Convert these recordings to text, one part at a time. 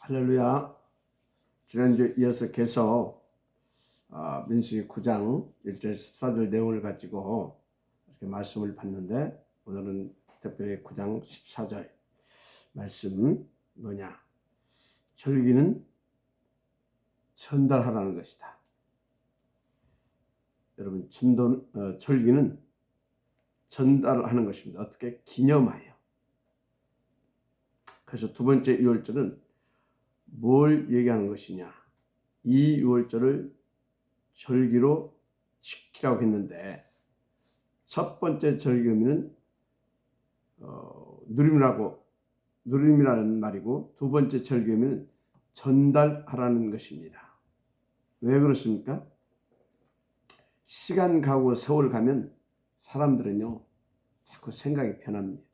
할렐루야. 지난주에 이어서 계속 민수기 9장 1절 14절 내용을 가지고 이렇게 말씀을 봤는데, 오늘은 특별히 9장 14절 말씀 뭐냐? 절기는 전달하라는 것이다. 여러분, 절기는 전달하는 것입니다. 어떻게? 기념하여. 그래서 두 번째 유월절은 뭘 얘기하는 것이냐? 이 유월절을 절기로 지키라고 했는데, 첫 번째 절기는 누림이라는 말이고, 두 번째 절기는 전달하라는 것입니다. 왜 그렇습니까? 시간 가고 세월 가면 사람들은요 자꾸 생각이 변합니다.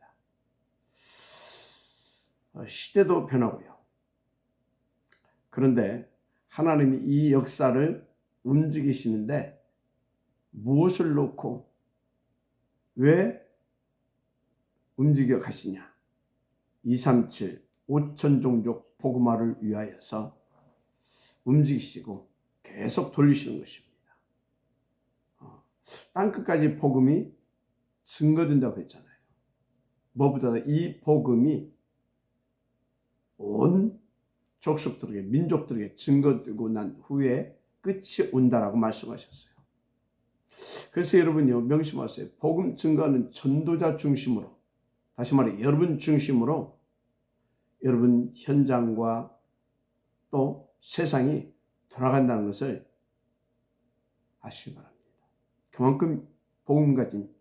시대도 변하고요. 그런데 하나님이 이 역사를 움직이시는데 무엇을 놓고 왜 움직여 가시냐? 237 5천 종족 복음화를 위하여서 움직이시고 계속 돌리시는 것입니다. 땅끝까지 복음이 증거된다고 했잖아요. 무엇보다 이 복음이 온 족속들에게, 민족들에게 증거되고 난 후에 끝이 온다라고 말씀하셨어요. 그래서 여러분요, 명심하세요. 복음 증거는 전도자 중심으로, 다시 말해 여러분 중심으로 여러분 현장과 또 세상이 돌아간다는 것을 아시기 바랍니다. 그만큼 복음 가진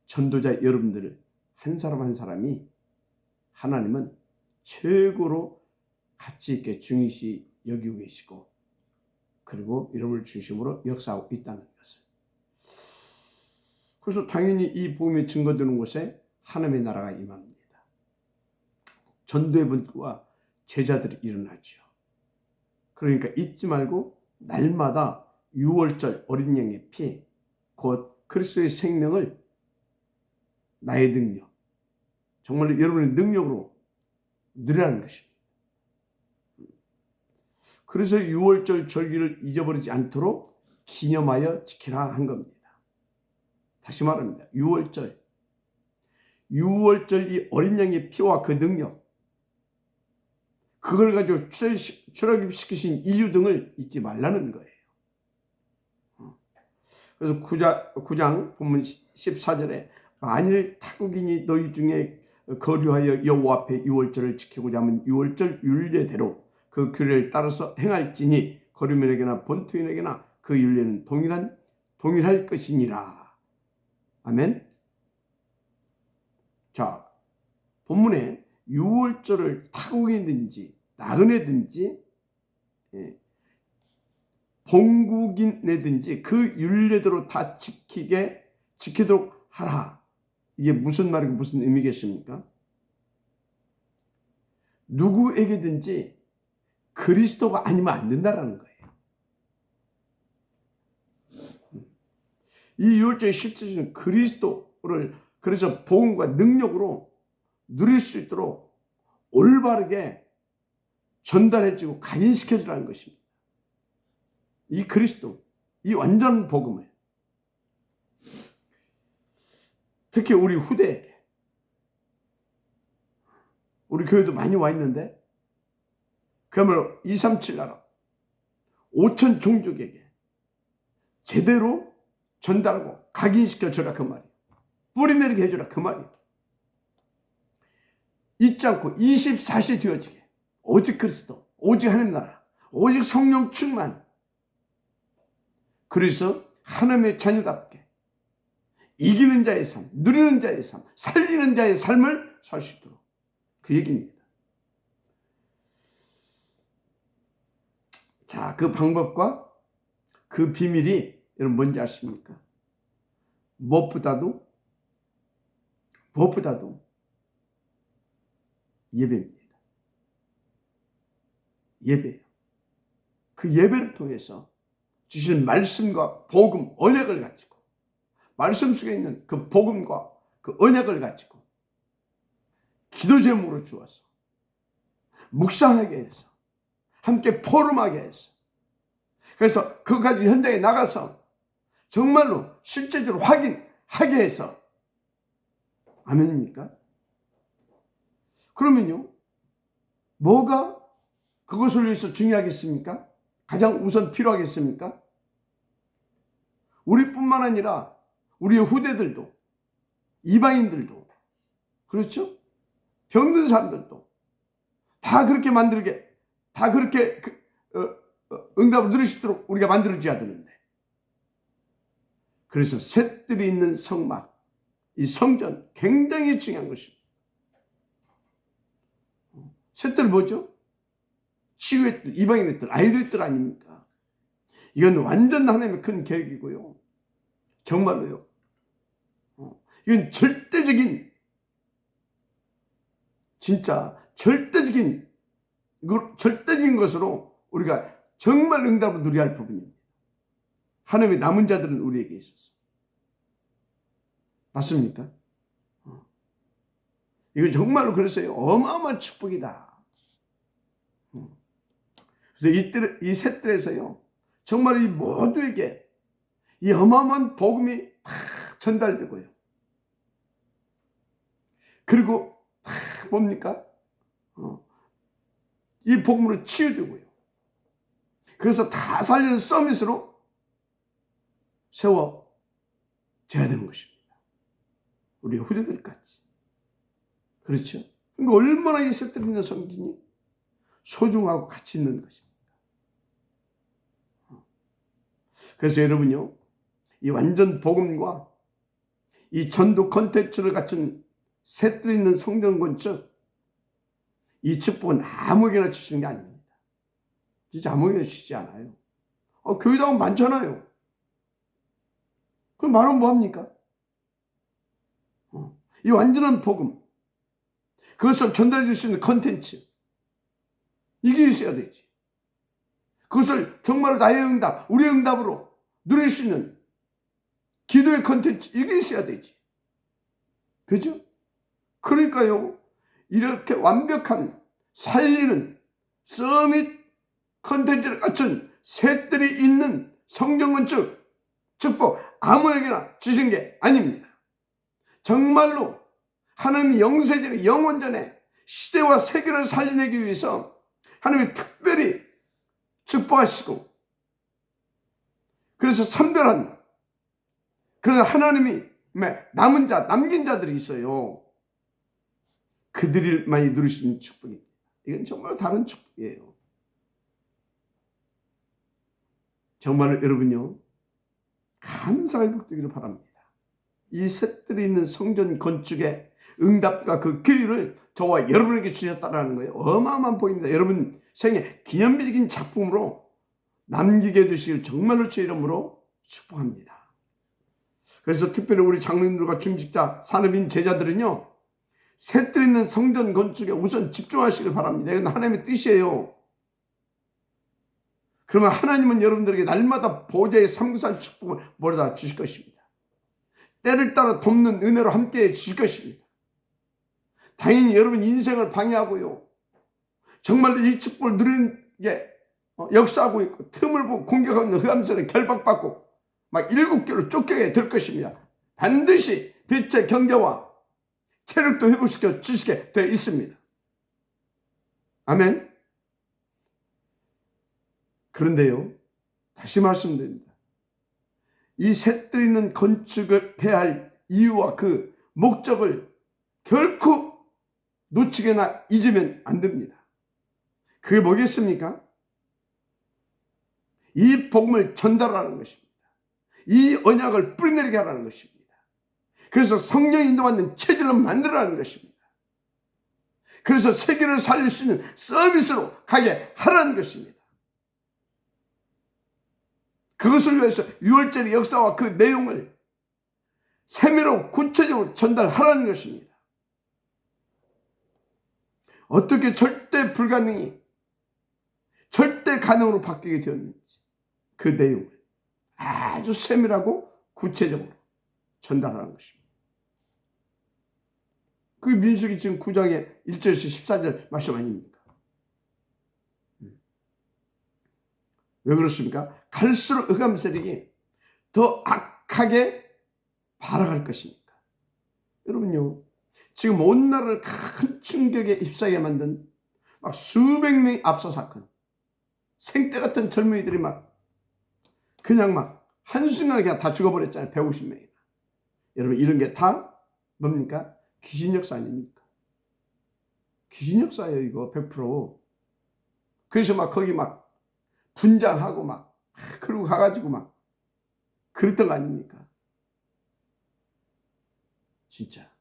전도자 여러분들을 한 사람 한 사람이 하나님은 최고로 가치 있게 중요시 여기고 계시고, 그리고 여러분을 중심으로 역사하고 있다는 것을. 그래서 당연히 이 복음이 증거되는 곳에 하나님의 나라가 임합니다. 전도의 분과 제자들이 일어나죠. 그러니까 잊지 말고 날마다 유월절 어린 양의 피, 곧 그리스도의 생명을, 나의 능력, 정말로 여러분의 능력으로 누리라는 것입니다. 그래서 유월절 절기를 잊어버리지 않도록 기념하여 지키라 한 겁니다. 다시 말합니다. 유월절 이 어린 양의 피와 그 능력, 그걸 가지고 출애굽시키신 이유 등을 잊지 말라는 거예요. 그래서 9장 본문 14절에 만일 타국인이 너희 중에 거류하여 여호와 앞에 유월절을 지키고자 하면 유월절 율례대로 그 규례를 따라서 행할지니 거류민에게나 본토인에게나 그 율례는 동일할 것이니라. 아멘. 자, 본문에 유월절을 타국인이든지 나그네든지 본국인이든지 그 율례대로 다 지키도록 하라. 이게 무슨 말이고 무슨 의미겠습니까? 누구에게든지 그리스도가 아니면 안 된다라는 거예요. 이 유월절의 실제는 그리스도를, 그래서 복음과 능력으로 누릴 수 있도록 올바르게 전달해주고 각인시켜주라는 것입니다. 이 그리스도, 이 완전 복음을 특히 우리 후대에게, 우리 교회도 많이 와 있는데, 그야말로 237 나라 5천 종족에게 제대로 전달하고 각인시켜주라 그 말이에요. 뿌리내리게 해주라 그 말이에요. 잊지 않고 24시 되어지게, 오직 그리스도, 오직 하나님 나라, 오직 성령 충만, 그래서 하나님의 자녀답게 이기는 자의 삶, 누리는 자의 삶, 살리는 자의 삶을 살 수 있도록, 그 얘기입니다. 자, 그 방법과 그 비밀이 여러분 뭔지 아십니까? 무엇보다도 예배입니다. 예배예요. 그 예배를 통해서 주시는 말씀과 복음, 언약을 가지고, 말씀 속에 있는 그 복음과 그 언약을 가지고 기도 제목으로 주어서 묵상하게 해서 함께 포럼하게 해서 그래서 그까지 현장에 나가서 정말로 실제적으로 확인하게 해서 아멘입니까? 그러면요 뭐가 그것을 위해서 중요하겠습니까? 가장 우선 필요하겠습니까? 우리뿐만 아니라 우리의 후대들도 이방인들도 그렇죠? 병든 사람들도 다 그렇게 만들게 다 그렇게 응답을 누릴 수 있도록 우리가 만들어줘야 되는데 그래서 셋들이 있는 성막 이 성전 굉장히 중요한 것입니다. 셋들 뭐죠? 치유의 뜰, 이방인의 뜰, 아이들의 뜰 아닙니까? 이건 완전 하나님의 큰 계획이고요. 정말로요. 이건 절대적인 진짜 절대적인 것으로 우리가 정말 응답을 누려야 할 부분입니다. 하나님의 남은 자들은 우리에게 있었어. 맞습니까? 이건 정말로 그랬어요. 어마어마한 축복이다. 그래서 이 셋들에서요. 정말 이 모두에게 이 어마어마한 복음이 다 전달되고요. 그리고 다 뭡니까? 이 복음으로 치유되고요. 그래서 다 살리는 서밋으로 세워져야 되는 것입니다. 우리 후대들까지. 그렇죠? 그러니까 얼마나 이 셋들 있는 성전이 소중하고 가치 있는 것입니다. 그래서 여러분요, 이 완전 복음과 이 전도 컨텐츠를 갖춘 셋들 있는 성전 건축, 이 축복은 아무에게나 주시는 게 아닙니다. 진짜 아무에게나 주시지 않아요. 교회당은 많잖아요. 그럼 말하면 뭐합니까? 이 완전한 복음, 그것을 전달해 줄 수 있는 컨텐츠, 이게 있어야 되지. 그것을 정말 나의 응답, 우리의 응답으로 누릴 수 있는 기도의 컨텐츠, 이게 있어야 되지. 그죠? 그러니까요, 이렇게 완벽한 살리는 서밋 컨텐츠를 갖춘 셋들이 있는 성전 건축 축복 아무에게나 주신 게 아닙니다. 정말로 하나님이 영세전에 영원전에 시대와 세계를 살려내기 위해서 하나님이 특별히 축복하시고 그래서 선별한 그런 하나님이 남은 자, 남긴 자들이 있어요. 그들만이 누릴 수 있는 축복입니다. 이건 정말 다른 축복이에요. 정말 여러분요, 감사의 복되기를 바랍니다. 이 셋들이 있는 성전 건축의 응답과 그 기회를 저와 여러분에게 주셨다는 거예요. 어마어마한 복입니다. 여러분 생애 기념비적인 작품으로 남기게 되시길 정말로 제 이름으로 축복합니다. 그래서 특별히 우리 장로님들과 중직자, 산업인 제자들은요, 셋들 있는 성전 건축에 우선 집중하시길 바랍니다. 이건 하나님의 뜻이에요. 그러면 하나님은 여러분들에게 날마다 보좌의 삼구산 축복을 몰아다 주실 것입니다. 때를 따라 돕는 은혜로 함께해 주실 것입니다. 당연히 여러분 인생을 방해하고요, 정말 이 축복을 누리는 게 역사하고 있고 틈을 보고 공격하고 있는 흑암선에 결박받고 막 7개로 쫓겨게 될 것입니다. 반드시 빛의 경제와 체력도 회복시켜 주시게 되어 있습니다. 아멘. 그런데요, 다시 말씀드립니다. 이 셋들 있는 건축을 해야 할 이유와 그 목적을 결코 놓치거나 잊으면 안 됩니다. 그게 뭐겠습니까? 이 복음을 전달하는 것입니다. 이 언약을 뿌리내리게 하라는 것입니다. 그래서 성령 인도받는 체질을 만들어라는 것입니다. 그래서 세계를 살릴 수 있는 서밋으로 가게 하라는 것입니다. 그것을 위해서 6월절의 역사와 그 내용을 세밀하고 구체적으로 전달하라는 것입니다. 어떻게 절대 불가능이 절대 가능으로 바뀌게 되었는지 그 내용을 아주 세밀하고 구체적으로 전달하는 것입니다. 그 민수기 지금 9장의 1절에서 14절 말씀 아닙니까? 왜 그렇습니까? 갈수록 흑암 세력이 더 악하게 발악할 것이니까. 여러분요, 지금 온 나라를 큰 충격에 휩싸게 만든 막 수백 명의 압사 사건, 생떼 같은 젊은이들이 막 그냥 막 한순간에 그냥 다 죽어버렸잖아요. 150명이나. 여러분, 이런 게 다 뭡니까? 귀신 역사 아닙니까? 귀신 역사예요, 이거 100%. 그래서 막 거기 막 분장하고 막 그러고 가가지고 막 그랬던 거 아닙니까? 진짜.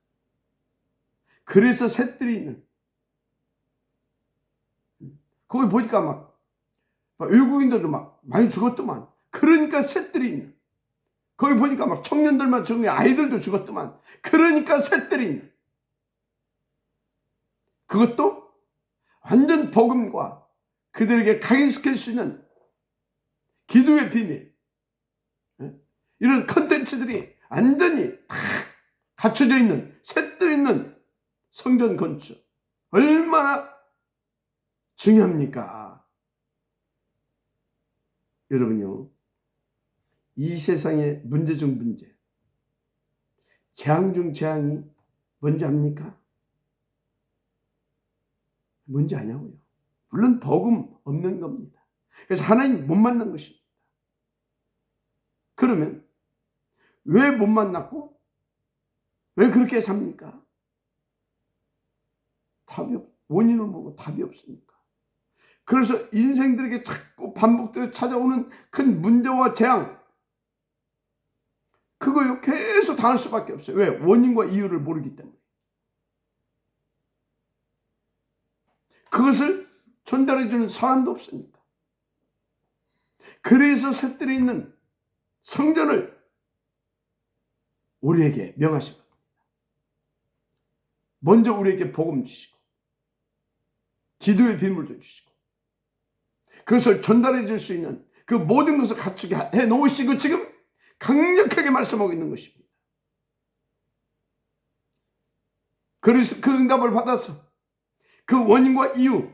그래서 셋들이 있는, 거기 보니까 막 외국인들도 막 많이 죽었더만. 그러니까 셋들이 있는, 거기 보니까 막 청년들만 죽은 게 아이들도 죽었더만. 그러니까 셋들이 있는, 그것도 완전 복음과 그들에게 각인시킬 수 있는 기도의 비밀, 이런 컨텐츠들이 완전히 다 갖춰져 있는, 셋들 있는 성전 건축, 얼마나 중요합니까? 여러분요, 이 세상의 문제 중 문제, 재앙 중 재앙이 뭔지 압니까? 뭔지 아냐고요. 물론 복음 없는 겁니다. 그래서 하나님 못 만난 것입니다. 그러면 왜 못 만났고 왜 그렇게 삽니까? 원인을 모르고 답이 없으니까. 그래서 인생들에게 자꾸 반복되어 찾아오는 큰 문제와 재앙, 그거요 계속 당할 수밖에 없어요. 왜? 원인과 이유를 모르기 때문에. 그것을 전달해 주는 사람도 없으니까. 그래서 셋들이 있는 성전을 우리에게 명하신 겁니다. 먼저 우리에게 복음 주시고 기도의 비밀도 주시고 그것을 전달해 줄 수 있는 그 모든 것을 갖추게 해 놓으시고 지금 강력하게 말씀하고 있는 것입니다. 그래서 그 응답을 받아서 그 원인과 이유,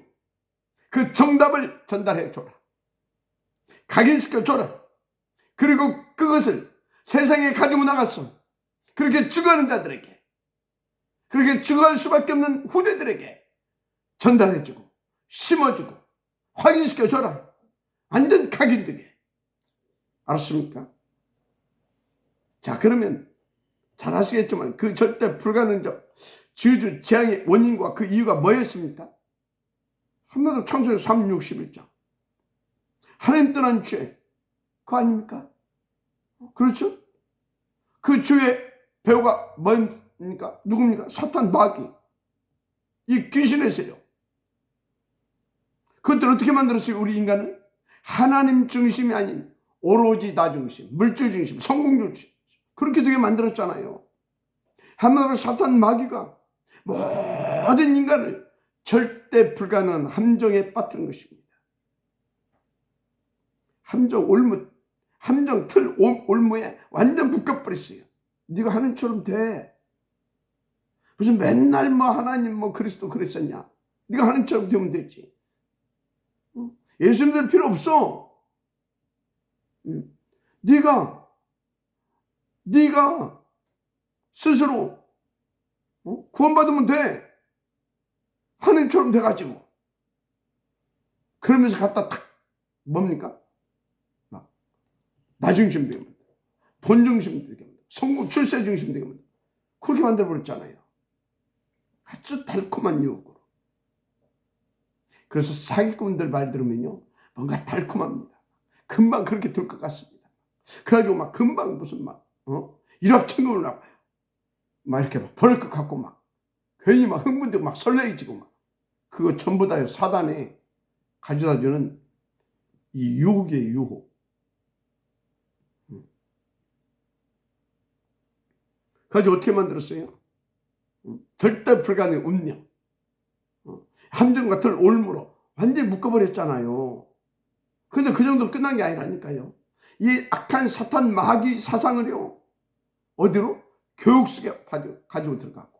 그 정답을 전달해 줘라. 각인시켜 줘라. 그리고 그것을 세상에 가지고 나가서 그렇게 죽어가는 자들에게, 그렇게 죽어갈 수밖에 없는 후대들에게 전달해주고 심어주고 확인시켜 줘라. 완전 각인되게. 알았습니까? 자, 그러면 잘 아시겠지만 그 절대 불가능적 저주 재앙의 원인과 그 이유가 뭐였습니까? 한마디로 창세기 3:61장. 하나님 떠난 죄, 그거 아닙니까? 그렇죠? 그 죄의 배후가 뭡니까? 누굽니까? 사탄, 마귀, 이 귀신의 세력. 그것들 어떻게 만들었어요? 우리 인간을 하나님 중심이 아닌 오로지 나 중심, 물질 중심, 성공 중심, 그렇게 되게 만들었잖아요. 한마디로 사탄, 마귀가 모든 인간을 절대 불가능한 함정에 빠뜨린 것입니다. 함정 올무, 함정 틀 올무에 완전 묶어버렸어요. 네가 하나님처럼 돼. 무슨 맨날 뭐 하나님 뭐 그리스도 그랬었냐. 네가 하나님처럼 되면 되지. 예수 믿을 필요 없어. 네가 스스로 구원받으면 돼. 하나님처럼 돼가지고. 그러면서 갖다 탁 뭡니까? 나 중심 되게 만들어. 돈 중심 되게 만들어. 성공 출세 중심 되게 만들어. 그렇게 만들어버렸잖아요. 아주 달콤한 유혹으로. 그래서 사기꾼들 말 들으면요, 뭔가 달콤합니다. 금방 그렇게 될 것 같습니다. 그래가지고 막 금방 무슨 일확천금을 막 이렇게 막 버릴 것 같고 막 괜히 막 흥분되고 막 설레이지고 막 그거 전부 다 사단에 가져다 주는 이 유혹이에요, 유혹. 그래서 어떻게 만들었어요? 절대 불가능의 운명. 함정 같은 올무로 완전히 묶어버렸잖아요. 그런데 그 정도로 끝난 게 아니라니까요. 이 악한 사탄 마귀 사상을요, 어디로? 교육 속에 가지고 들어가고,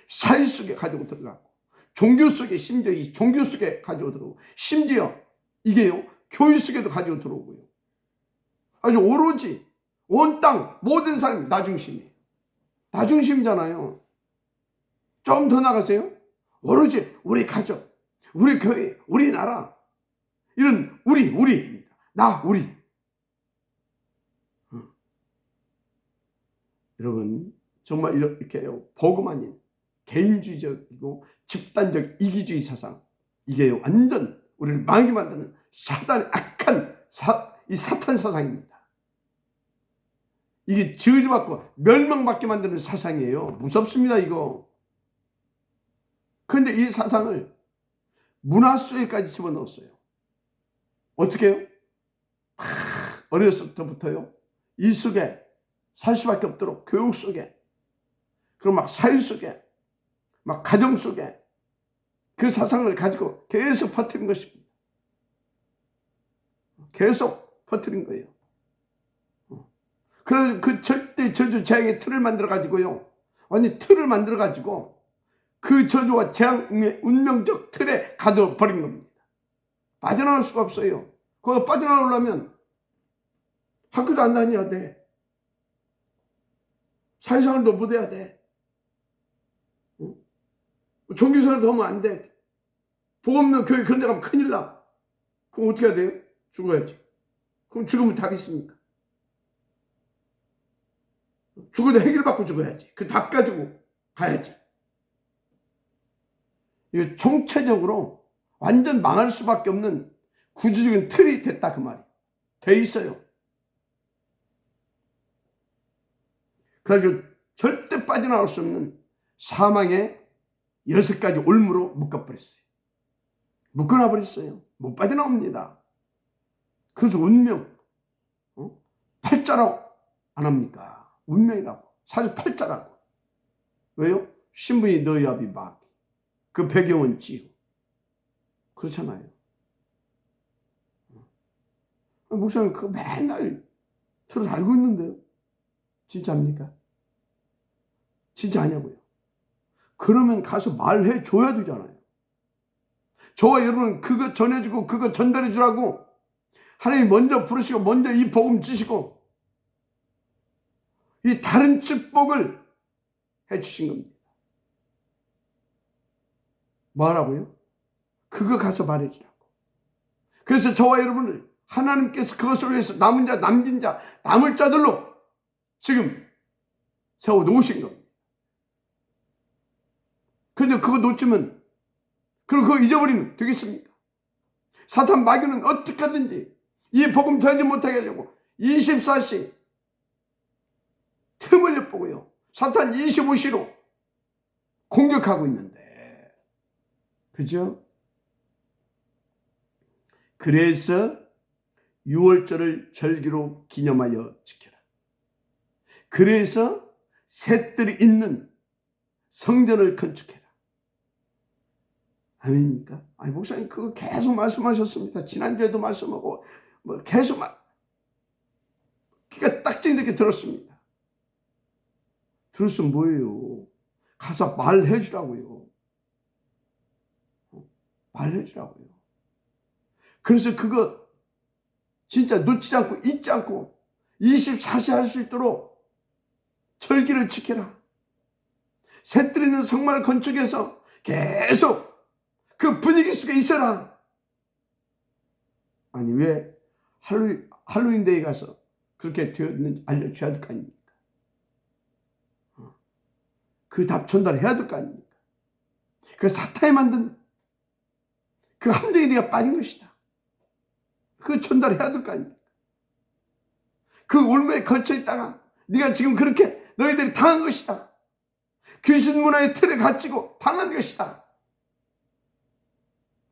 사회 속에 가지고 들어가고, 종교 속에, 심지어 이 종교 속에 가지고 들어오고, 심지어 이게요, 교회 속에도 가지고 들어오고요. 아주 오로지 온 땅 모든 사람이 나 중심이에요. 나 중심이잖아요. 좀 더 나가세요. 오로지 우리 가족, 우리 교회, 우리 나라, 이런 우리입니다. 나, 우리. 여러분, 정말 이렇게 복음 아닌 개인주의적이고 집단적 이기주의 사상, 이게 완전 우리를 망하게 만드는 사단의 악한 이 사탄 사상입니다. 이게 저주받고 멸망받게 만드는 사상이에요. 무섭습니다, 이거. 그런데 이 사상을 문화 속에까지 집어넣었어요. 어떻게 해요? 어렸을 때부터요. 이 속에 살 수밖에 없도록 교육 속에, 그리고 막 사회 속에, 막 가정 속에 그 사상을 가지고 계속 퍼뜨린 것입니다. 계속 퍼뜨린 거예요. 그래서 그 절대 저주 재앙의 틀을 만들어 가지고요. 완전히 틀을 만들어 가지고 그 저주와 재앙의 운명적 틀에 가둬버린 겁니다. 빠져나올 수가 없어요. 거기서 빠져나오려면 학교도 안 다녀야 돼. 사회생활도 못해야 돼. 종교생활도 하면 안 돼. 복 없는 교회 그런 데 가면 큰일 나. 그럼 어떻게 해야 돼요? 죽어야지. 그럼 죽으면 답이 있습니까? 죽어도 해결받고 죽어야지. 그 답 가지고 가야지. 이거 총체적으로 완전 망할 수밖에 없는 구조적인 틀이 됐다, 그 말이. 돼 있어요. 그래가지고 절대 빠져나올 수 없는 사망의 6가지 올무로 묶어버렸어요. 묶어놔버렸어요. 못 빠져나옵니다. 그래서 운명, 팔자라고 안 합니까? 운명이라고. 사실 팔자라고. 왜요? 신분이 너희 앞이 막. 그 배경은 지우. 그렇잖아요. 목사님 그거 맨날 들어 알고 있는데요. 진짜입니까? 진짜 아냐고요. 그러면 가서 말해 줘야 되잖아요. 저와 여러분은 그거 전해주고 그거 전달해 주라고 하나님 먼저 부르시고 먼저 이 복음 주시고 이 다른 축복을 해 주신 겁니다. 뭐 하라고요? 그거 가서 말해 주라고. 그래서 저와 여러분을 하나님께서 그것을 위해서 남은 자, 남긴 자, 남을 자들로 지금 세워 놓으신 겁니다. 그런데 그거 놓치면, 그리고 그거 잊어버리면 되겠습니까? 사탄 마귀는 어떻게 하든지 이 복음 전하지 못하게 하려고 24시 틈을 엿보고요. 사탄 25시로 공격하고 있는데. 그죠? 그래서 6월절을 절기로 기념하여 지켜라. 그래서 셋들이 있는 성전을 건축해라. 아닙니까? 아니, 목사님 그거 계속 말씀하셨습니다. 지난주에도 말씀하고 뭐 계속 귀가 딱지게 들었습니다. 들었으면 뭐예요? 가서 말해 주라고요. 말해 주라고요. 그래서 그거 진짜 놓치지 않고 잊지 않고 24시 할 수 있도록 절기를 지켜라. 셋들 있는 성막을 건축해서 계속 그 분위기 속에 있어라. 아니 왜 할로윈데이 가서 그렇게 되었는지 알려줘야 될 거 아닙니까? 그 답 전달해야 될 거 아닙니까? 그 사탄이 만든 그 함정에 네가 빠진 것이다. 그 전달해야 될 거 아닙니까? 그 올무에 걸쳐 있다가 네가 지금 그렇게 너희들이 당한 것이다. 귀신 문화의 틀에 갇히고 당한 것이다.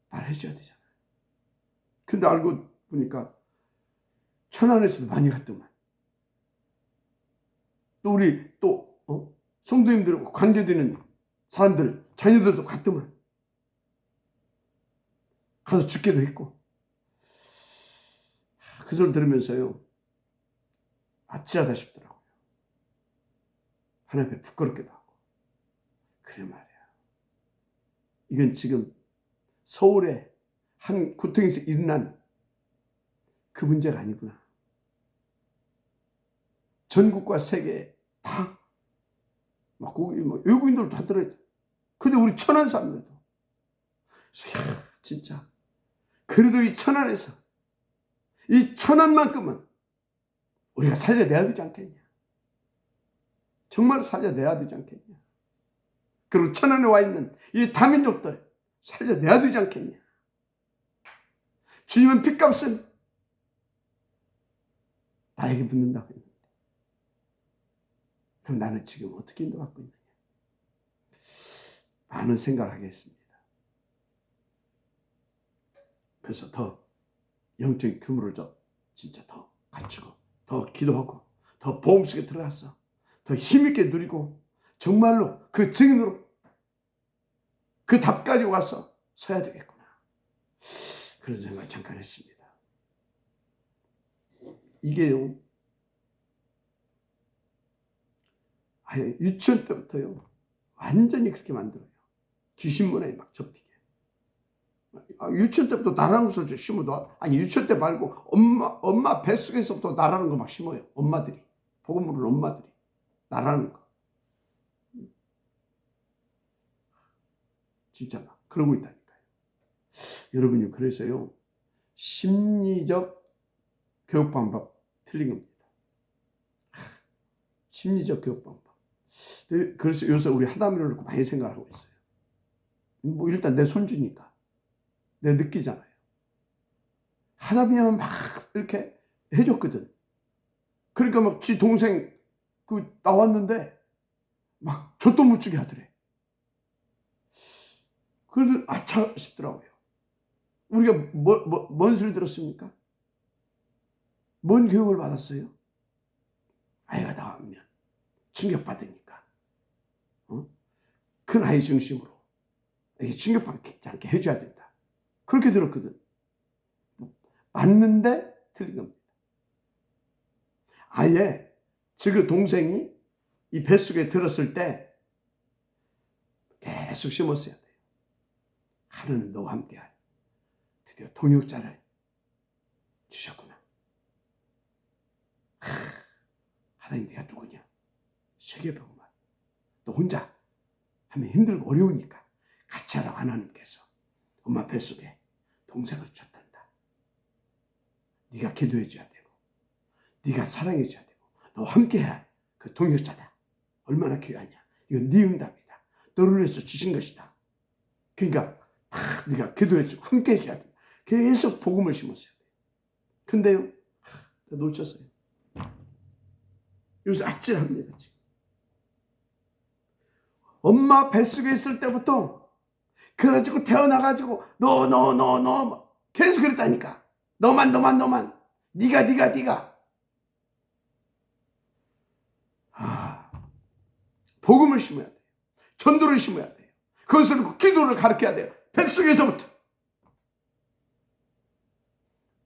말해줘야 되잖아요. 근데 알고 보니까 천안에서도 많이 갔더만. 또 우리 성도님들하고 관계되는 사람들, 자녀들도 갔더만. 가서 죽기도 했고. 그 소리 들으면서요, 아찔하다 싶더라고요. 하나님 앞에 부끄럽기도 하고. 그래 말이야. 이건 지금 서울의 한 구청에서 일어난 그 문제가 아니구나. 전국과 세계 다 막 거기 뭐 외국인들도 다 들어있죠. 근데 우리 천안 사람들도 야, 진짜 그래도 이 천안에서 이 천안만큼은 우리가 살려내야 되지 않겠냐. 정말 살려내야 되지 않겠냐. 그리고 천안에 와 있는 이 다민족들 살려내야 되지 않겠냐. 주님은 핏값은 나에게 묻는다고 했는데 그럼 나는 지금 어떻게 인도받고 있느냐. 많은 생각을 하게 했습니다. 그래서 더 영적인 규모를 진짜 더 갖추고 더 기도하고 더 보험 속에 들어가서 더 힘있게 누리고 정말로 그 증인으로 그 답 가지고 와서 서야 되겠구나. 그런 생각을 잠깐 했습니다. 이게요, 아예 유치원 때부터요 완전히 그렇게 만들어요. 귀신문화에 막 접히게. 유치원 때부터 나라는 것을 심어도, 아니 유치원 때 말고 엄마 뱃속에서부터 나라는 거 막 심어요. 엄마들이, 복음 모르는 엄마들이 나라는 거 진짜 막 그러고 있다니까요. 여러분이 그래서요 심리적 교육 방법 틀린 겁니다. 심리적 교육 방법. 그래서 요새 우리 하다미를 놓고 많이 생각하고 있어요. 뭐 일단 내 손주니까 내가 느끼잖아요. 하다미는 막 이렇게 해줬거든. 그러니까 막 지 동생 그 나왔는데 막 젖도 못 주게 하더래. 그래서 아차 싶더라고요. 우리가 뭔 소리 들었습니까? 뭔 교육을 받았어요? 아이가 나오면 충격받으니까 큰 아이 중심으로 충격받지 않게 해줘야 된다. 그렇게 들었거든. 맞는데 틀린 겁니다. 아예 그 동생이 이 뱃속에 들었을 때 계속 심었어야 돼요. 하나님 너와 함께할 드디어 동역자를 주셨구나. 하나님 네가 누구냐? 세계복음화. 너 혼자 하면 힘들고 어려우니까 같이 하라고 하나님께서 엄마 뱃속에 동생을 줬단다. 네가 기도해 줘야 되고 네가 사랑해 줘야 되고 너와 함께할 그 동역자다. 얼마나 귀하냐. 이건 네 응답이다. 너를 위해서 주신 것이다. 그러니까 다 네가 기도해 주고 함께 해줘야 돼. 계속 복음을 심었어야 돼. 근데요 놓쳤어요. 요새 아찔합니다. 지금 엄마 뱃속에 있을 때부터 그래가지고 태어나가지고 너 계속 그랬다니까. 너만 네가 복음을 심어야 돼요. 전도를 심어야 돼요. 그것을 기도를 가르쳐야 돼요. 뱃속에서부터.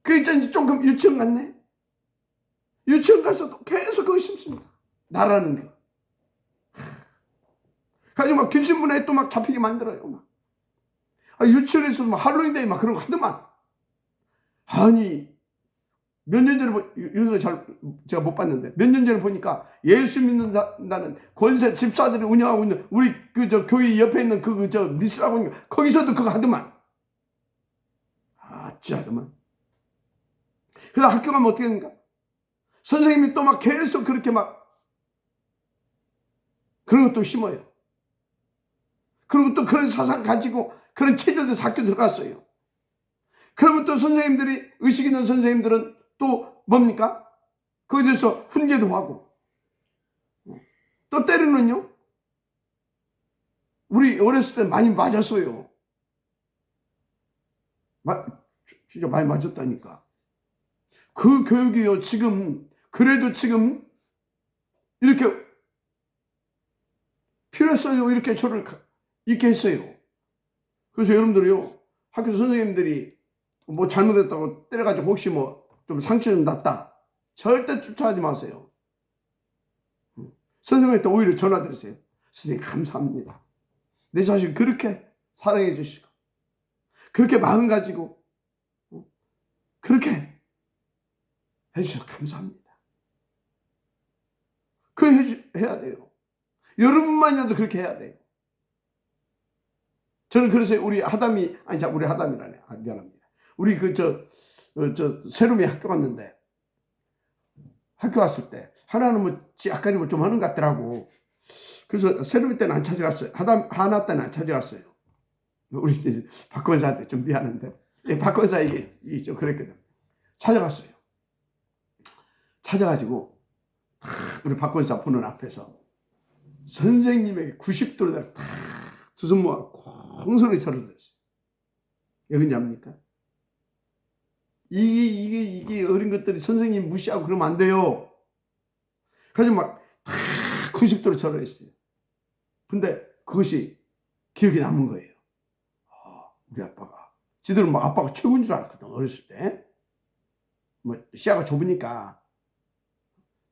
그 이제 조금 유치원 갔네. 유치원 가서도 계속 그거 심습니다. 나라는 거. 가지고 막 귀신문화에 또 막 잡히게 만들어요. 막. 유치원에서도 막 할로윈데이 막 그런 거 하더만. 아니 몇 년 전에 요새 제가 못 봤는데 몇 년 전에 보니까 예수 믿는다는 권세 집사들이 운영하고 있는 우리 교회 옆에 있는 미스라고 하는 거 거기서도 그거 하더만. 아찌하더만. 그래서 학교 가면 어떻게 됩니까? 선생님이 또 막 계속 그렇게 막 그런 것도 심어요. 그리고 또 그런 사상 가지고 그런 체질도 학교 들어갔어요. 그러면 또 선생님들이 의식 있는 선생님들은 또 뭡니까? 거기에 대해서 훈계도 하고 또 때로는요 우리 어렸을 때 많이 맞았어요. 진짜 많이 맞았다니까. 그 교육이요 지금 그래도 지금 이렇게 필요했어요. 이렇게 저를 있게 했어요. 그래서 여러분들이요 학교 선생님들이 뭐 잘못했다고 때려가지고 혹시 뭐 좀 상처 좀 났다 절대 쫓아하지 마세요. 선생님한테 오히려 전화드리세요. 선생님 감사합니다. 내 자식 그렇게 사랑해 주시고 그렇게 마음 가지고 그렇게 해주셔서 감사합니다. 해야 돼요. 여러분만이라도 그렇게 해야 돼요. 저는 그래서 우리 하담이라네. 미안합니다. 우리 세롬이 학교 갔는데, 학교 왔을 때, 하나는 아까는 좀 하는 것 같더라고. 그래서 세롬이 때는 안 찾아갔어요. 하나 때는 안 찾아갔어요. 우리 박 권사한테 좀 미안한데, 박 권사 이게 좀 그랬거든. 찾아갔어요. 찾아가지고, 우리 박 권사 보는 앞에서 선생님에게 90도로 탁 두 손 모아 공손히 절을 들었어요. 왜 그러냐입니까? 이게 어린 것들이 선생님 무시하고 그러면 안 돼요. 그래서 막 90도로 절을 했어요. 근데 그것이 기억에 남은 거예요. 우리 아빠가. 지들은 막 아빠가 최고인 줄 알았거든, 어렸을 때. 시야가 좁으니까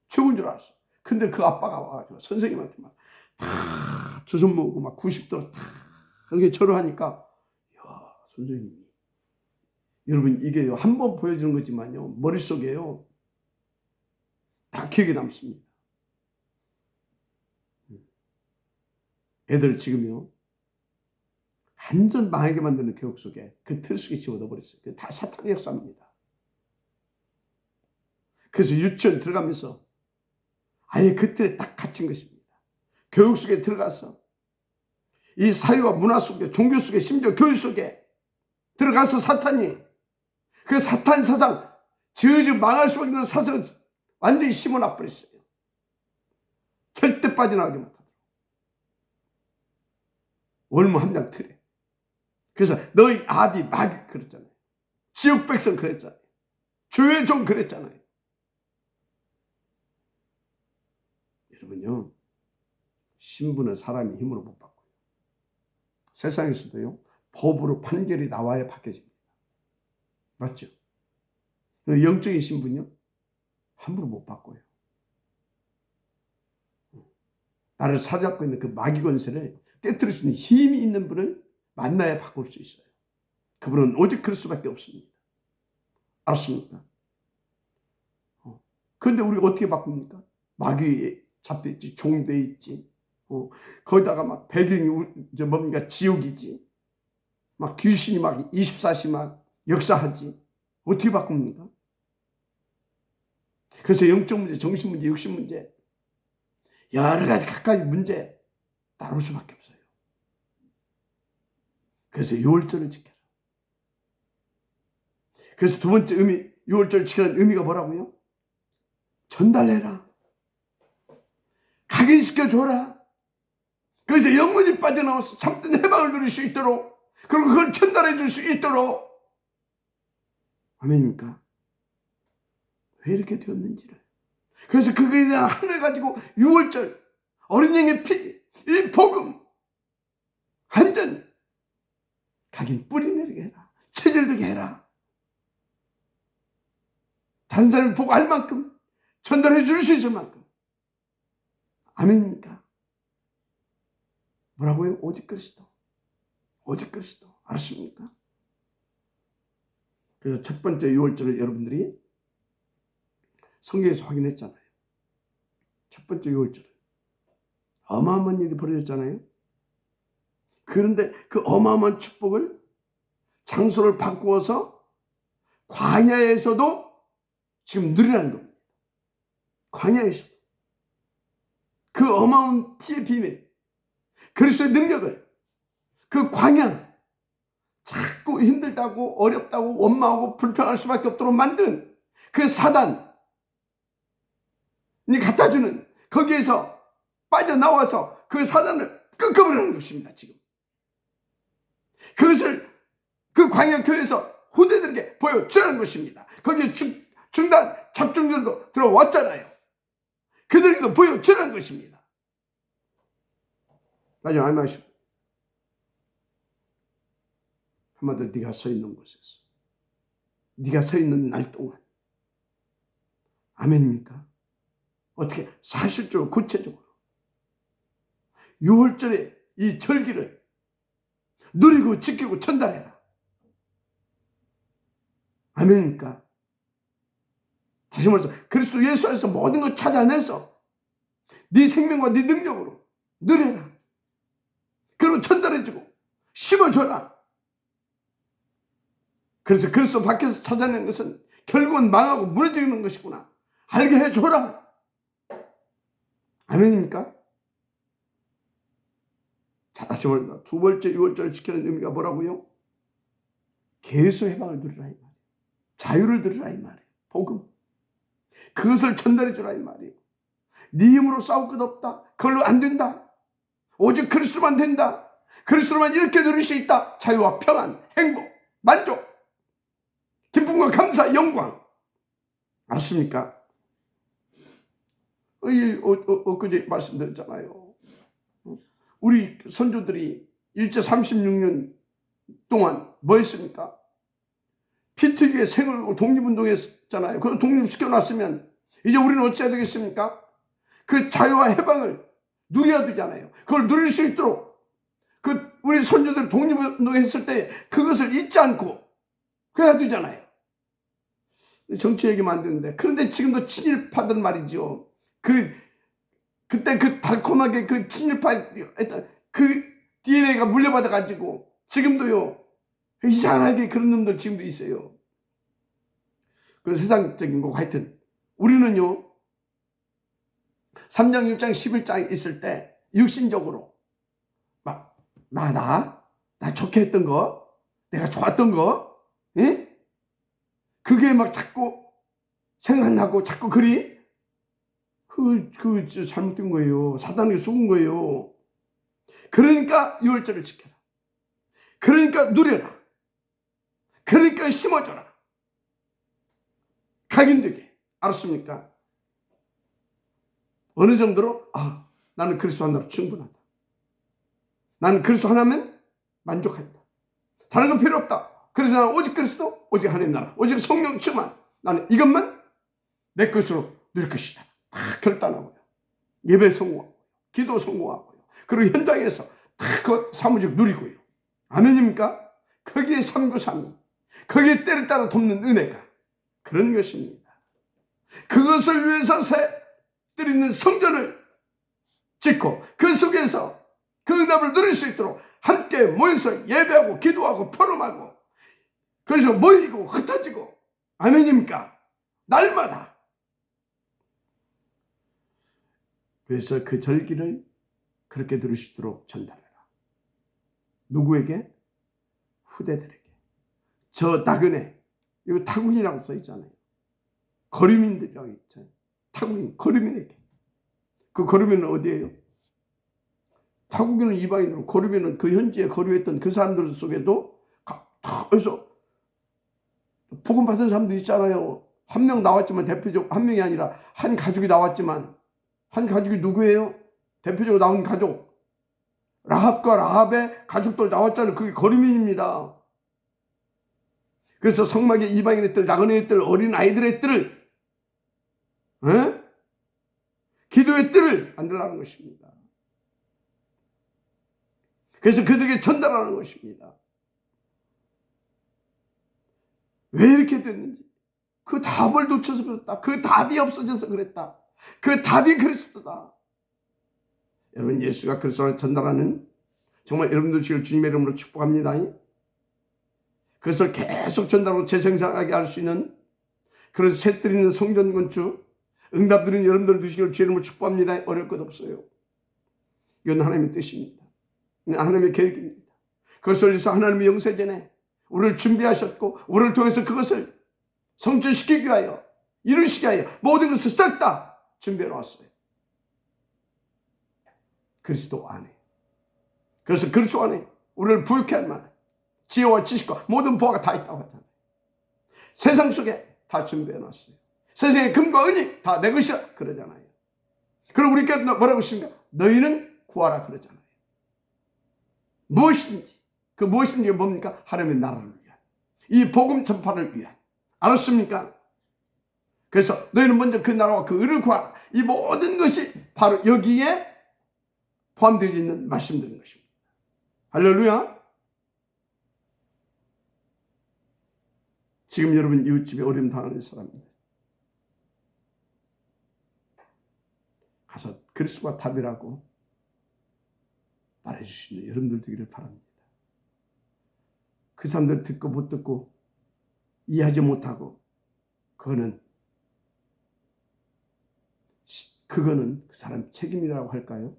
최고인 줄 알았어. 근데 그 아빠가 와가지고 선생님한테 막 두 손 모으고 막 90도로 이렇게 절을 하니까, 야, 선생님이. 여러분, 이게 한 번 보여주는 거지만요, 머릿속에요, 다 기억에 남습니다. 애들 지금요, 완전 망하게 만드는 교육 속에 그 틀 속에 집어넣어버렸어요. 그게 다 사탄의 역사입니다. 그래서 유치원 들어가면서 아예 그 틀에 딱 갇힌 것입니다. 교육 속에 들어가서 이 사회와 문화 속에, 종교 속에, 심지어 교육 속에 들어가서 사탄이 그 사탄 사상, 저주 망할 수밖에 없는 사상을 완전히 심어놔 버렸어요. 절대 빠져나가지 못하도록. 월무 함량 틀에. 그래서 너희 아비 마귀 그랬잖아요. 지옥 백성 그랬잖아요. 죄의 종 그랬잖아요. 여러분요, 신부는 사람이 힘으로 못 바꿔요. 세상에서도요, 법으로 판결이 나와야 바뀌어집니다. 맞죠? 영적인 신분요, 함부로 못 바꿔요. 나를 사로잡고 있는 그 마귀 권세를 깨뜨릴 수 있는 힘이 있는 분을 만나야 바꿀 수 있어요. 그분은 오직 그럴 수밖에 없습니다. 알았습니까? 그런데 우리가 어떻게 바꿉니까? 마귀에 잡혀있지, 종되어 있지. 거기다가 막 배경이 뭡니까? 지옥이지. 막 귀신이 막 24시 막 역사하지. 어떻게 바꿉니까? 그래서 영적 문제, 정신 문제, 육신 문제, 여러 가지 각가지 문제 따라올 수밖에 없어요. 그래서 유월절을 지켜라. 그래서 두 번째 의미, 유월절을 지키라는 의미가 뭐라고요? 전달해라. 각인시켜줘라. 그래서 영혼이 빠져나와서 참된 해방을 누릴 수 있도록, 그리고 그걸 전달해 줄 수 있도록. 아멘입니까? 왜 이렇게 되었는지를. 그래서 그거에 대한 하늘 가지고 유월절, 어린 양의 피, 이 복음 완전 각인 뿌리내리게 해라. 체질되게 해라. 다른 사람이 보고 알 만큼 전달해 줄 수 있을 만큼. 아멘입니까? 뭐라고요? 오직 그리스도. 오직 그리스도. 알았습니까? 그래서 첫 번째 유월절을 여러분들이 성경에서 확인했잖아요. 첫 번째 유월절은 어마어마한 일이 벌어졌잖아요. 그런데 그 어마어마한 축복을 장소를 바꾸어서 광야에서도 지금 누리라는 겁니다. 광야에서도. 그 어마어마한 피의 비밀, 그리스도의 능력을, 그 광야, 자꾸 힘들다고 어렵다고 원망하고 불평할 수밖에 없도록 만든 그 사단이 갖다주는, 거기에서 빠져나와서 그 사단을 꺾어버리는 것입니다. 지금 그것을 그 광야교회에서 후대들에게 보여주라는 것입니다. 거기에 중단 잡중들도 들어왔잖아요. 그들에게도 보여주라는 것입니다. 나중에 알마시고 한마디로 네가 서 있는 곳에서, 네가 서 있는 날 동안, 아멘입니까? 어떻게 사실적으로 구체적으로 유월절의 이 절기를 누리고 지키고 전달해라. 아멘입니까? 다시 말해서 그리스도 예수 안에서 모든 걸 찾아내서 네 생명과 네 능력으로 누려라. 그리고 전달해주고 심어줘라. 그래서 그리스도 밖에서 찾아낸 것은 결국은 망하고 무너지는 것이구나. 알게 해줘라. 아멘입니까? 자, 다시 말합니다. 두 번째 유월절을 지키는 의미가 뭐라고요? 계속 해방을 누리라 이 말이에요. 자유를 누리라 이 말이에요. 복음. 그것을 전달해 주라 이 말이에요. 네 힘으로 싸울 것 없다. 그걸로 안 된다. 오직 그리스도만 된다. 그리스도만 이렇게 누릴 수 있다. 자유와 평안, 행복, 만족, 기쁨과 감사, 영광. 알았습니까? 엊그제 말씀드렸잖아요. 우리 선조들이 일제 36년 동안 뭐 했습니까? 피 튀기게 생을 걸고 독립운동했잖아요. 그걸 독립시켜놨으면 이제 우리는 어찌해야 되겠습니까? 그 자유와 해방을 누려야 되잖아요. 그걸 누릴 수 있도록 우리 선조들이 독립운동했을 때 그것을 잊지 않고 해야 되잖아요. 정치 얘기만 안 되는데, 그런데 지금도 친일파들 말이죠. 그때 그 달콤하게 그 친일파 그 DNA가 물려받아 가지고 지금도요 이상하게 그런 놈들 지금도 있어요. 그 세상적인 거 하여튼 우리는요 3장 6장 11장 있을 때 육신적으로 막 나 좋게 했던 거, 내가 좋았던 거, 예? 그게 막 자꾸 생각나고 자꾸 잘못된 거예요. 사단에게 속은 거예요. 그러니까 유월절을 지켜라. 그러니까 누려라. 그러니까 심어줘라. 각인되게. 알았습니까? 어느 정도로 나는 그리스도 하나로 충분하다. 나는 그리스도 하나면 만족한다. 다른 건 필요 없다. 그래서 나는 오직 그리스도, 오직 하나님 나라, 오직 성령 충만. 나는 이것만 내 것으로 누릴 것이다. 다 결단하고요. 예배 성공하고요. 기도 성공하고요. 그리고 현장에서 다 그 사무직 누리고요. 아멘입니까? 거기에 393이, 거기에 때를 따라 돕는 은혜가 그런 것입니다. 그것을 위해서 드리는 성전을 짓고 그 속에서 그 응답을 누릴 수 있도록 함께 모여서 예배하고 기도하고 포럼하고 그래서 모이고 흩어지고 아멘입니까? 날마다. 그래서 그 절기를 그렇게 누릴 수 있도록 전달해라. 누구에게? 후대들에게. 저 나그네, 이거 타국인이라고 써있잖아요. 거류민들이라고 있잖아요. 타국인, 거류민에게. 그 거류민은 어디예요? 타국인은 이방인으로, 거류민은 그 현지에 거류했던 그 사람들 속에도 그래서 복음 받은 사람도 있잖아요. 한 명 나왔지만 대표적 한 명이 아니라 한 가족이 나왔지만 한 가족이 누구예요? 대표적으로 나온 가족. 라합과 라합의 가족들 나왔잖아요. 그게 거류민입니다. 그래서 성막에 이방인의 뜰, 나그네의 뜰, 어린 아이들의 뜰을, 기도의 뜰을 만들라는 것입니다. 그래서 그들에게 전달하는 것입니다. 왜 이렇게 됐는지. 그 답을 놓쳐서 그랬다. 그 답이 없어져서 그랬다. 그 답이 그리스도다. 여러분, 예수가 그리스도를 전달하는, 정말 여러분들 지금 주님의 이름으로 축복합니다. 그것을 계속 전달하고 재생산하게 할 수 있는 그런 셋들 있는 성전 건축, 응답 드리는 여러분들 되시기를 주의 이름으로 축복합니다. 어려울 것 없어요. 이건 하나님의 뜻입니다. 하나님의 계획입니다. 그것을 위해서 하나님의 영세전에 우리를 준비하셨고 우리를 통해서 그것을 성취시키기 위하여, 이루시기 위하여 모든 것을 싹 다 준비해 놓았어요. 그리스도 안에. 그래서 그리스도 안에 우리를 부유케 할 만한 지혜와 지식과 모든 보화가 다 있다고 하잖아요. 세상 속에 다 준비해 놨어요. 세상의 금과 은이 다 내 것이라 그러잖아요. 그럼 우리께 뭐라고 하십니까? 너희는 구하라 그러잖아요. 무엇인지, 그 무엇인지가 뭡니까? 하나님의 나라를 위한, 이 복음 전파를 위한. 알았습니까? 그래서 너희는 먼저 그 나라와 그 의를 구하라. 이 모든 것이 바로 여기에 포함되어 있는 말씀들인 것입니다. 할렐루야. 지금 여러분 이웃집에 어려움 당하는 사람입니다. 가서 그리스도가 답이라고 말해주시는 여러분들 되기를 바랍니다. 그 사람들 듣고 못 듣고 이해하지 못하고 그거는 그 사람 책임이라고 할까요?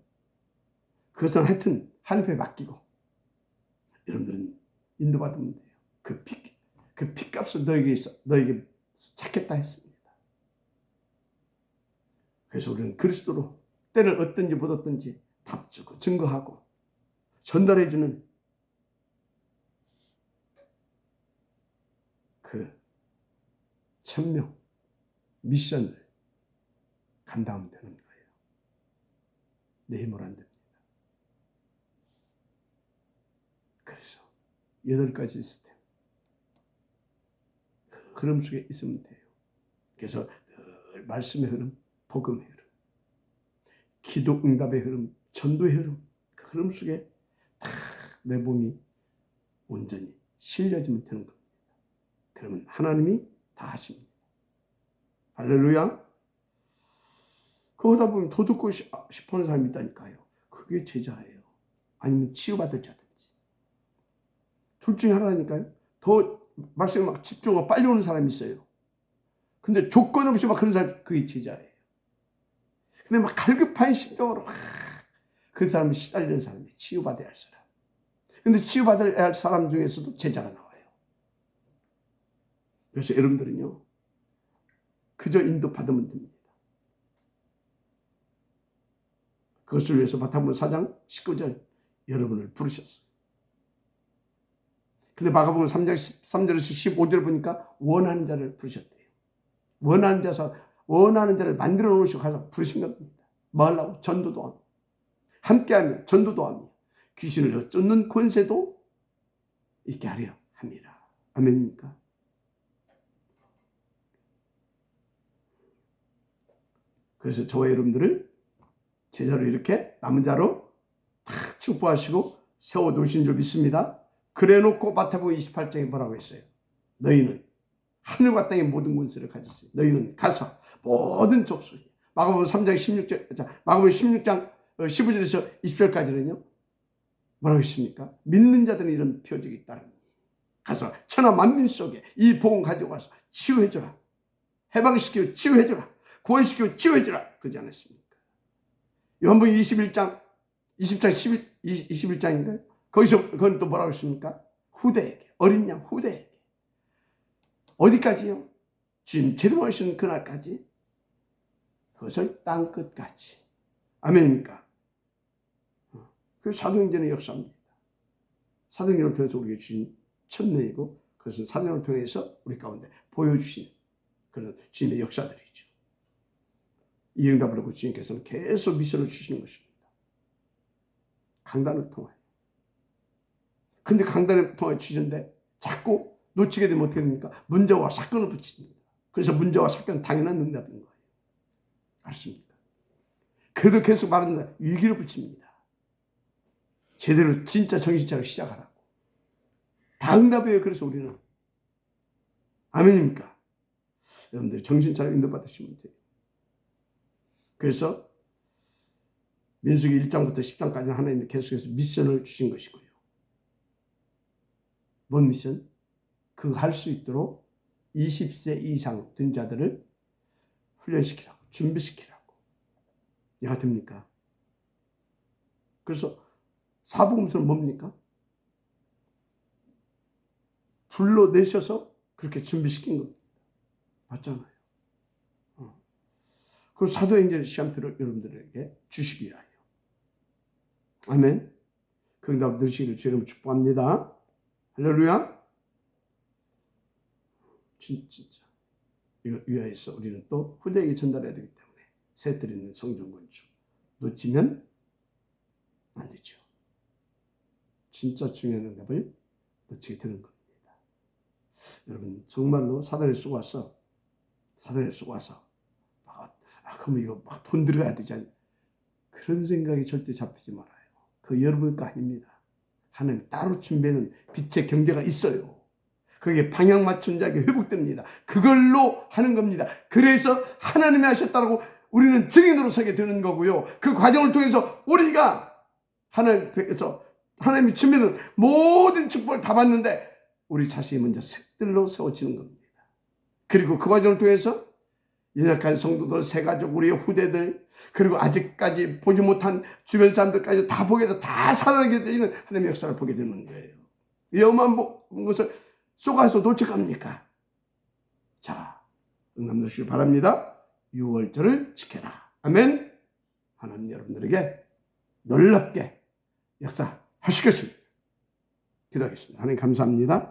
그것은 하여튼 하나님께 맡기고 여러분들은 인도받으면 돼요. 그 핏값을 너에게 찾겠다 했습니다. 그래서 우리는 그리스도로 때를 얻든지 못 얻든지 답주고 증거하고 전달해주는 그 천명 미션을 감당하면 되는 거예요. 내 힘으로 안 됩니다. 그래서 8가지 시스템 그 흐름 속에 있으면 돼요. 그래서 늘 말씀의 흐름, 복음의 흐름, 기도 응답의 흐름, 전도의 흐름, 그 흐름 속에 다 내 몸이 온전히 실려지면 되는 겁니다. 그러면 하나님이 다 하십니다. 할렐루야. 그러다 보면 더 듣고 싶어하는 사람이 있다니까요. 그게 제자예요. 아니면 치유받을 자든지. 둘 중에 하나라니까요. 더 말씀에 막 집중하고 빨리 오는 사람이 있어요. 근데 조건 없이 막 그런 사람이 그게 제자예요. 근데 막 갈급한 심정으로 그 사람을 시달리는 사람이 치유받아야 할 사람. 근데 치유받아야 할 사람 중에서도 제자가 나와요. 그래서 여러분들은요. 그저 인도받으면 됩니다. 그것을 위해서 마태복음 4장 19절 여러분을 부르셨어요. 근데 마가복음 3장 13절에서 15절 보니까 원하는 자를 부르셨대요. 원하는 자를 만들어 놓으시고 가서 부르신 겁니다. 뭐 하려고? 전도도 하고 함께하며 전도도 하며 귀신을 쫓는 권세도 있게 하려 합니다. 아멘입니까? 그래서 저와 여러분들을 제자로 이렇게 남은 자로 탁 축복하시고 세워두신 줄 믿습니다. 그래놓고 마태복음 28장에 뭐라고 했어요? 너희는 하늘과 땅의 모든 권세를 가졌어요. 너희는 가서 모든 족속이 마가복음 3장 16절, 마가복음 16장 15절에서 20절까지는요. 뭐라고 했습니까? 믿는 자들은 이런 표적이 있다는 거예요. 가서 천하 만민 속에 이 복음 가지고 와서 치유해줘라. 해방시키고 치유해줘라. 구원시키고 치유해줘라. 그러지 않았습니까? 요한복음 21장인가요? 거기서 그건 또 뭐라고 했습니까? 후대에게, 어린 양 후대에게. 어디까지요? 주님 재림하시는 그날까지. 그것을 땅끝까지. 아멘입니까? 그 사도행전의 역사입니다. 사도행전을 통해서 우리에게 주신 천명이고 그것은 사도행전을 통해서 우리 가운데 보여주신 그런 주님의 역사들이죠. 이 응답을 하고 주님께서는 계속 미션을 주시는 것입니다. 강단을 통하여. 근데 강단을 통하여 주시는데 자꾸 놓치게 되면 어떻게 됩니까? 문제와 사건을 붙입니다. 그래서 문제와 사건은 당연한 응답인 거예요. 알습니까? 그래도 계속 말하는데 위기를 붙입니다. 제대로 진짜 정신차리고 시작하라고. 다 응답이에요. 그래서 우리는. 아멘입니까? 여러분들이 정신차리고 인도받으시면 돼요. 그래서 민수기 1장부터 10장까지는 하나님이 계속해서 미션을 주신 것이고요. 뭔 미션? 그 할 수 있도록 20세 이상 된 자들을 훈련시키라고, 준비시키라고. 이해가 됩니까? 그래서 사복음서는 뭡니까? 불러내셔서 그렇게 준비시킨 겁니다. 맞잖아요. 그리고 사도행전 시간표를 여러분들에게 주시기 위하여. 아멘. 그 응답 들으시기를 주님으로 축복합니다. 할렐루야. 진짜 이걸 위하여서 우리는 또 후대에게 전달해야 되기 때문에 새들 있는 성전 건축 놓치면 안 되죠. 진짜 중요한 응답을 놓치게 되는 겁니다. 여러분 정말로 사단에 쏘아서 그럼 이거 막 돈 들어가야 되지 않냐, 그런 생각이 절대 잡히지 말아요. 그 여러분 거 아닙니다. 하나님 따로 준비하는 빛의 경제가 있어요. 그게 방향 맞춘 자에게 회복됩니다. 그걸로 하는 겁니다. 그래서 하나님이 하셨다고 우리는 증인으로 서게 되는 거고요. 그 과정을 통해서 우리가 하나님께서 하나님이 주시는 모든 축복을 다 받는데 우리 자신이 먼저 색들로 세워지는 겁니다. 그리고 그 과정을 통해서 연약한 성도들, 새가족, 우리의 후대들, 그리고 아직까지 보지 못한 주변 사람들까지 다 보게 돼서 다 살아나게 되는 하나님의 역사를 보게 되는 거예요. 이 어마어마한 것을 쏘가서 놓쳐갑니까? 자, 응답하시길 바랍니다. 6월절을 지켜라. 아멘. 하나님 여러분들에게 놀랍게 역사하시겠습니다. 기도하겠습니다. 하나님 감사합니다.